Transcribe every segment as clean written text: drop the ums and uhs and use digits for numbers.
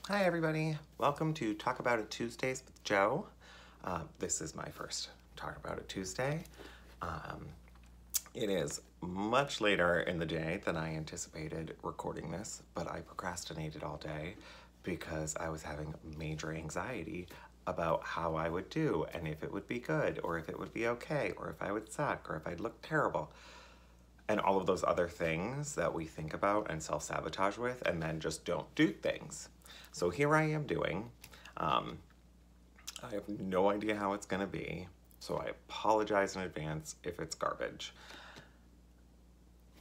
Hi everybody, welcome to Talk About It Tuesdays with Joe. This is my first Talk About It Tuesday. It is much later in the day than I anticipated recording this, but I procrastinated all day because I was having major anxiety about how I would do and if it would be good or if it would be okay or if I would suck or if I'd look terrible. And all of those other things that we think about and self-sabotage with and then just don't do things. So here I am doing. I have no idea how it's gonna be, so I apologize in advance if it's garbage.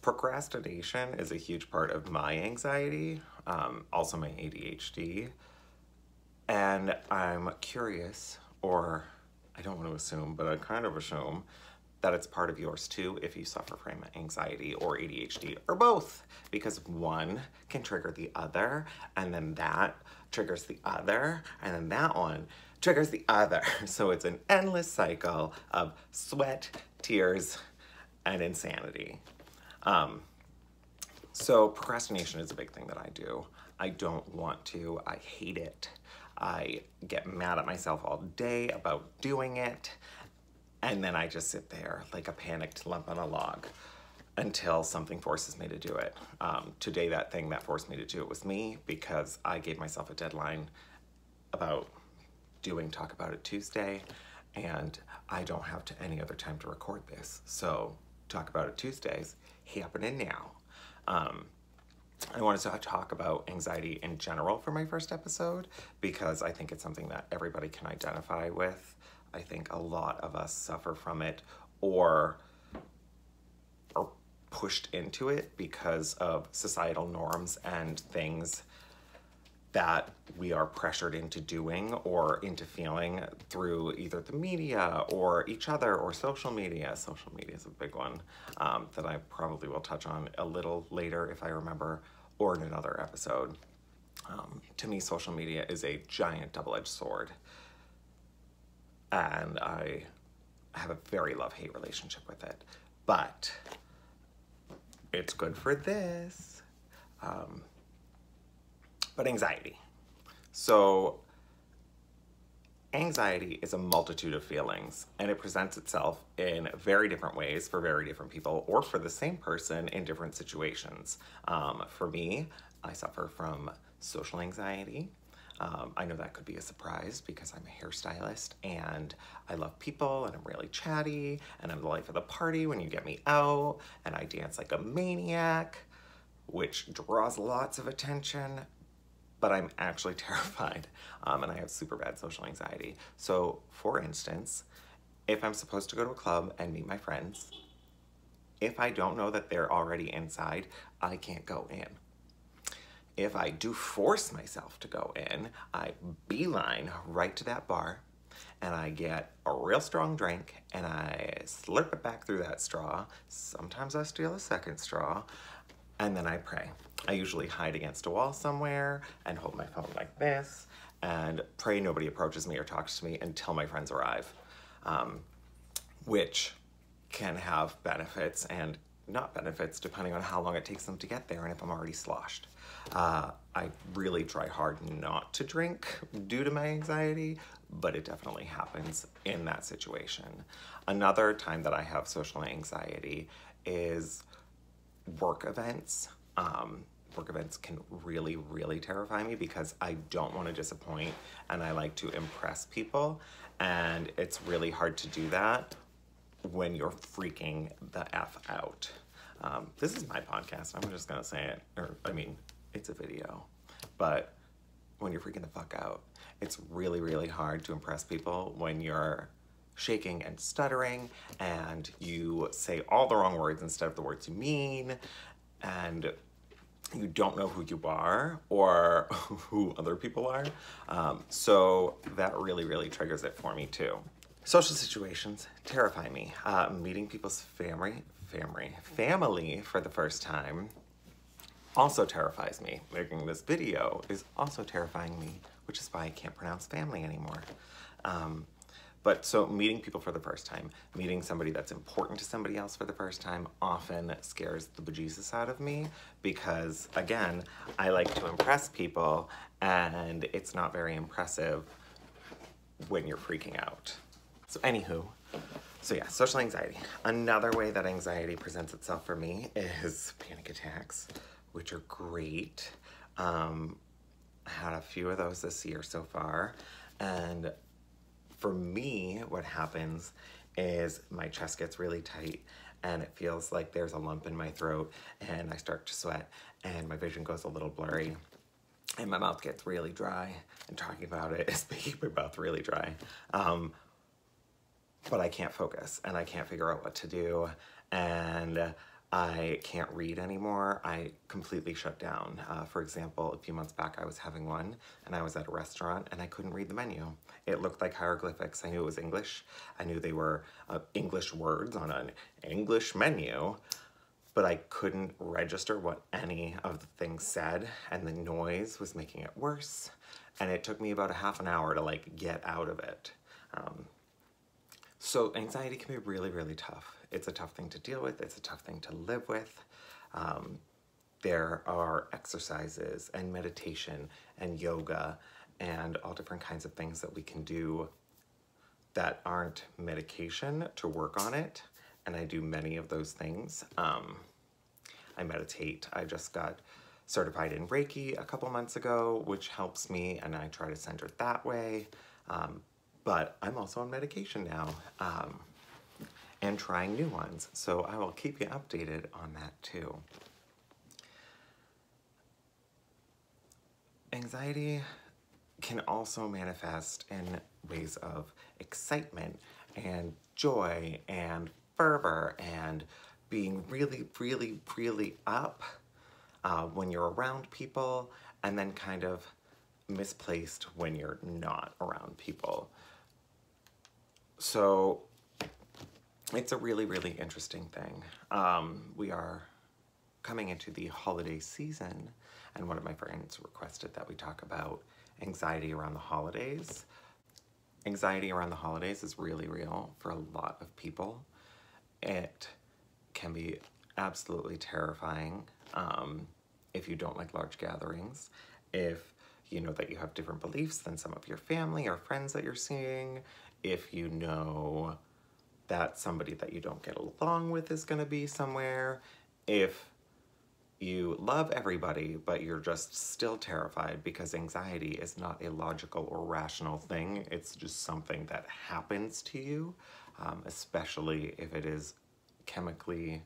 Procrastination is a huge part of my anxiety, also my ADHD, and I'm curious, or I don't want to assume, but I kind of assume that it's part of yours too if you suffer from anxiety or ADHD or both, because one can trigger the other and then that triggers the other and then that one triggers the other. So it's an endless cycle of sweat, tears, and insanity. So procrastination is a big thing that I do. I don't want to, I hate it. I get mad at myself all day about doing it. And then I just sit there like a panicked lump on a log until something forces me to do it. Today, that thing that forced me to do it was me because I gave myself a deadline about doing Talk About It Tuesday, and I don't have any other time to record this. So Talk About It Tuesdays happening now. I wanted to talk about anxiety in general for my first episode because I think it's something that everybody can identify with. I think a lot of us suffer from it or are pushed into it because of societal norms and things that we are pressured into doing or into feeling through either the media or each other or social media. Social media is a big one that I probably will touch on a little later if I remember or in another episode. To me, social media is a giant double-edged sword. And I have a very love-hate relationship with it. But it's good for this. But anxiety. So anxiety is a multitude of feelings, and it presents itself in very different ways for very different people or for the same person in different situations. For me, I suffer from social anxiety. I know that could be a surprise because I'm a hairstylist and I love people and I'm really chatty and I'm the life of the party when you get me out and I dance like a maniac, which draws lots of attention, but I'm actually terrified and I have super bad social anxiety. So for instance, if I'm supposed to go to a club and meet my friends, if I don't know that they're already inside, I can't go in. If I do force myself to go in, I beeline right to that bar and I get a real strong drink and I slurp it back through that straw. Sometimes I steal a second straw and then I pray. I usually hide against a wall somewhere and hold my phone like this and pray nobody approaches me or talks to me until my friends arrive, which can have benefits and not benefits depending on how long it takes them to get there and if I'm already sloshed. I really try hard not to drink due to my anxiety, but it definitely happens in that situation. Another time that I have social anxiety is work events. Work events can really, really terrify me because I don't want to disappoint and I like to impress people, and it's really hard to do that when you're freaking the F out. This is my podcast, I'm just gonna say it, it's a video, but when you're freaking the fuck out, it's really, really hard to impress people when you're shaking and stuttering and you say all the wrong words instead of the words you mean, and you don't know who you are or who other people are. So that really, really triggers it for me too. Social situations terrify me. Meeting people's family for the first time also terrifies me. Making this video is also terrifying me, which is why I can't pronounce family anymore. But so meeting people for the first time, meeting somebody that's important to somebody else for the first time often scares the bejesus out of me because, again, I like to impress people and it's not very impressive when you're freaking out. So anywho, so yeah, social anxiety. Another way that anxiety presents itself for me is panic attacks, which are great. I had a few of those this year so far, and for me, what happens is my chest gets really tight and it feels like there's a lump in my throat and I start to sweat and my vision goes a little blurry and my mouth gets really dry, and talking about it is making my mouth really dry. But I can't focus and I can't figure out what to do and I can't read anymore. I completely shut down. For example, a few months back I was having one and I was at a restaurant and I couldn't read the menu. It looked like hieroglyphics. I knew it was English. I knew they were English words on an English menu, but I couldn't register what any of the things said and the noise was making it worse. And it took me about a half an hour to like get out of it. So anxiety can be really, really tough. It's a tough thing to deal with. It's a tough thing to live with. There are exercises and meditation and yoga and all different kinds of things that we can do that aren't medication to work on it. And I do many of those things. I meditate. I just got certified in Reiki a couple months ago, which helps me, and I try to center it that way. But I'm also on medication now and trying new ones. So I will keep you updated on that too. Anxiety can also manifest in ways of excitement and joy and fervor and being really, really, really up when you're around people, and then kind of misplaced when you're not around people. So it's a really, really interesting thing. We are coming into the holiday season, and one of my friends requested that we talk about anxiety around the holidays. Anxiety around the holidays is really real for a lot of people. It can be absolutely terrifying if you don't like large gatherings, if you know that you have different beliefs than some of your family or friends that you're seeing, if you know that somebody that you don't get along with is going to be somewhere, if you love everybody but you're just still terrified because anxiety is not a logical or rational thing. It's just something that happens to you, especially if it is chemically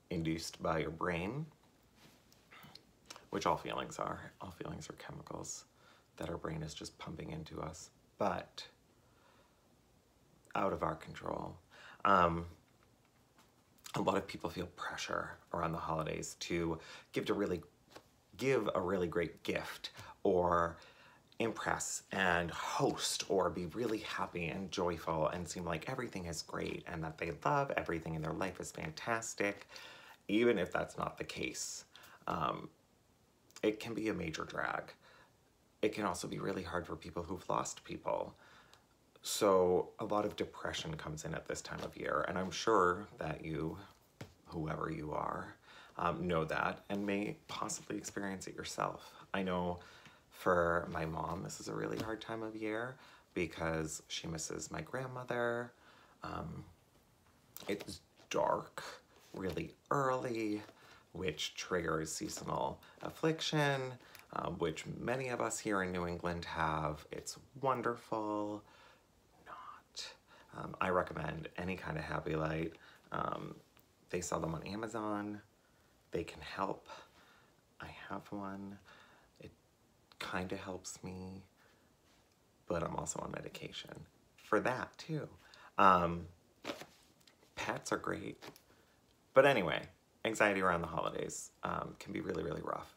induced by your brain, which all feelings are. All feelings are chemicals that our brain is just pumping into us, but out of our control. A lot of people feel pressure around the holidays to give a really great gift or impress and host or be really happy and joyful and seem like everything is great and that they love everything in their life is fantastic, even if that's not the case. It can be a major drag. It can also be really hard for people who've lost people. So a lot of depression comes in at this time of year, and I'm sure that you, whoever you are, know that and may possibly experience it yourself. I know for my mom, this is a really hard time of year because she misses my grandmother. It's dark really early, which triggers seasonal affliction, which many of us here in New England have. It's wonderful. I recommend any kind of Happy Light. They sell them on Amazon. They can help. I have one. It kind of helps me, but I'm also on medication for that too. Pets are great. But anyway, anxiety around the holidays can be really, really rough.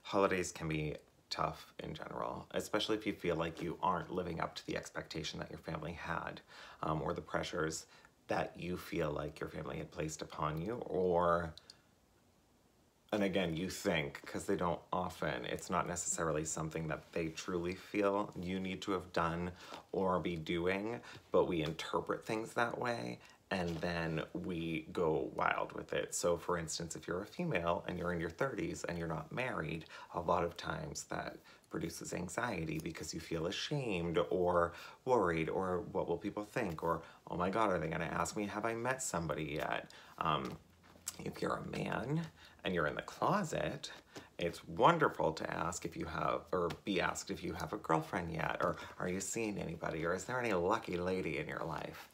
Holidays can be tough in general, especially if you feel like you aren't living up to the expectation that your family had, or the pressures that you feel like your family had placed upon you, or and again, you think, because they don't often, it's not necessarily something that they truly feel you need to have done or be doing, but we interpret things that way, and then we go wild with it. So for instance, if you're a female and you're in your 30s and you're not married, a lot of times that produces anxiety because you feel ashamed or worried, or what will people think, or oh my God, are they gonna ask me, have I met somebody yet? If you're a man and you're in the closet, it's wonderful to ask if you have, or be asked if you have a girlfriend yet, or are you seeing anybody, or is there any lucky lady in your life?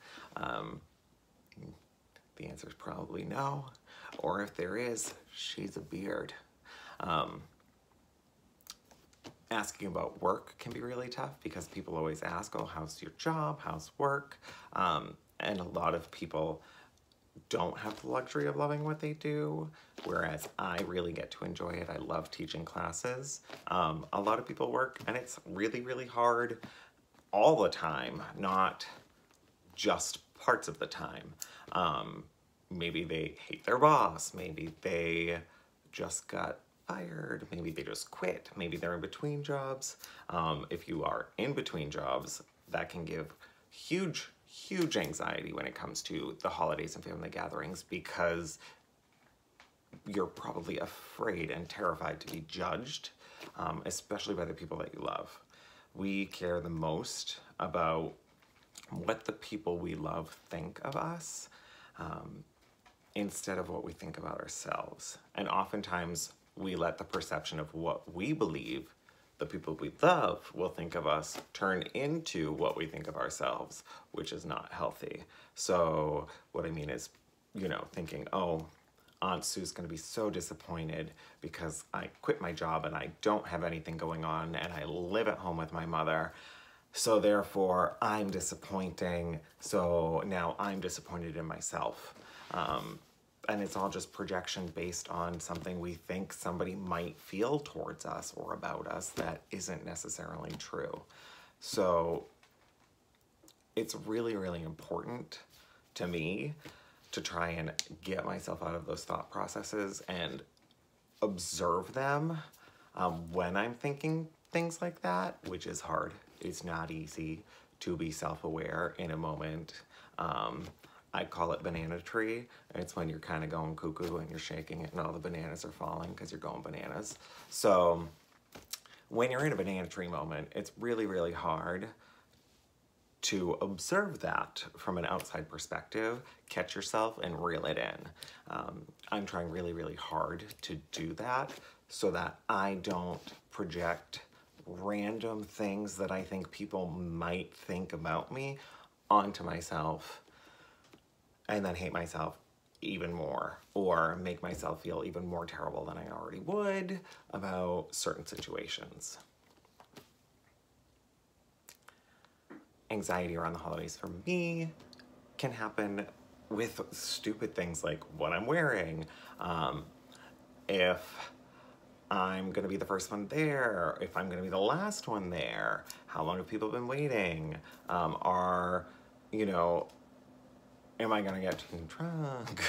The answer is probably no, or if there is, she's a beard. Asking about work can be really tough because people always ask, oh, how's your job, how's work? And a lot of people don't have the luxury of loving what they do, whereas I really get to enjoy it. I love teaching classes. A lot of people work and it's really, really hard all the time, not just parts of the time. Maybe they hate their boss, maybe they just got fired, maybe they just quit, maybe they're in between jobs. If you are in between jobs, that can give huge anxiety when it comes to the holidays and family gatherings, because you're probably afraid and terrified to be judged, especially by the people that you love. We care the most about what the people we love think of us, instead of what we think about ourselves. And oftentimes we let the perception of what we believe the people we love will think of us turn into what we think of ourselves, which is not healthy. So what I mean is, you know, thinking, oh, Aunt Sue's gonna be so disappointed because I quit my job and I don't have anything going on and I live at home with my mother. So therefore I'm disappointing. So now I'm disappointed in myself. And it's all just projection based on something we think somebody might feel towards us or about us that isn't necessarily true. So it's really, really important to me to try and get myself out of those thought processes and observe them when I'm thinking things like that, which is hard. It's not easy to be self-aware in a moment. I call it banana tree. It's when you're kind of going cuckoo and you're shaking it and all the bananas are falling because you're going bananas. So when you're in a banana tree moment, it's really, really hard to observe that from an outside perspective, catch yourself and reel it in. I'm trying really, really hard to do that so that I don't project random things that I think people might think about me onto myself and then hate myself even more, or make myself feel even more terrible than I already would about certain situations. Anxiety around the holidays for me can happen with stupid things like what I'm wearing, if I'm gonna be the first one there, if I'm gonna be the last one there, how long have people been waiting, you know, am I gonna get too drunk?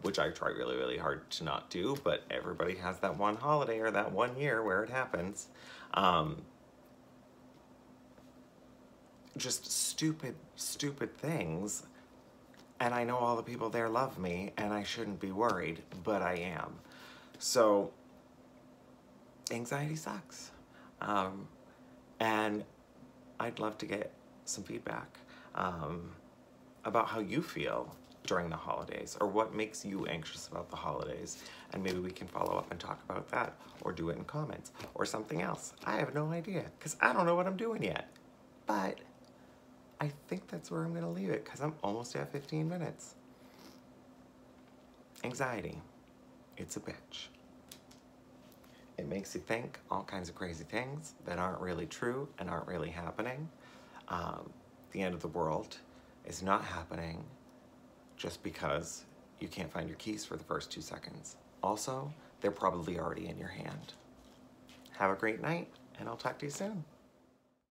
Which I try really, really hard to not do, but everybody has that one holiday or that one year where it happens. Just stupid things. And I know all the people there love me and I shouldn't be worried, but I am. So anxiety sucks. And I'd love to get some feedback about how you feel during the holidays, or what makes you anxious about the holidays. And maybe we can follow up and talk about that, or do it in comments, or something else. I have no idea, because I don't know what I'm doing yet. But I think that's where I'm gonna leave it, because I'm almost at 15 minutes. Anxiety, it's a bitch. It makes you think all kinds of crazy things that aren't really true and aren't really happening. The end of the world is not happening just because you can't find your keys for the first 2 seconds. Also, they're probably already in your hand. Have a great night, and I'll talk to you soon.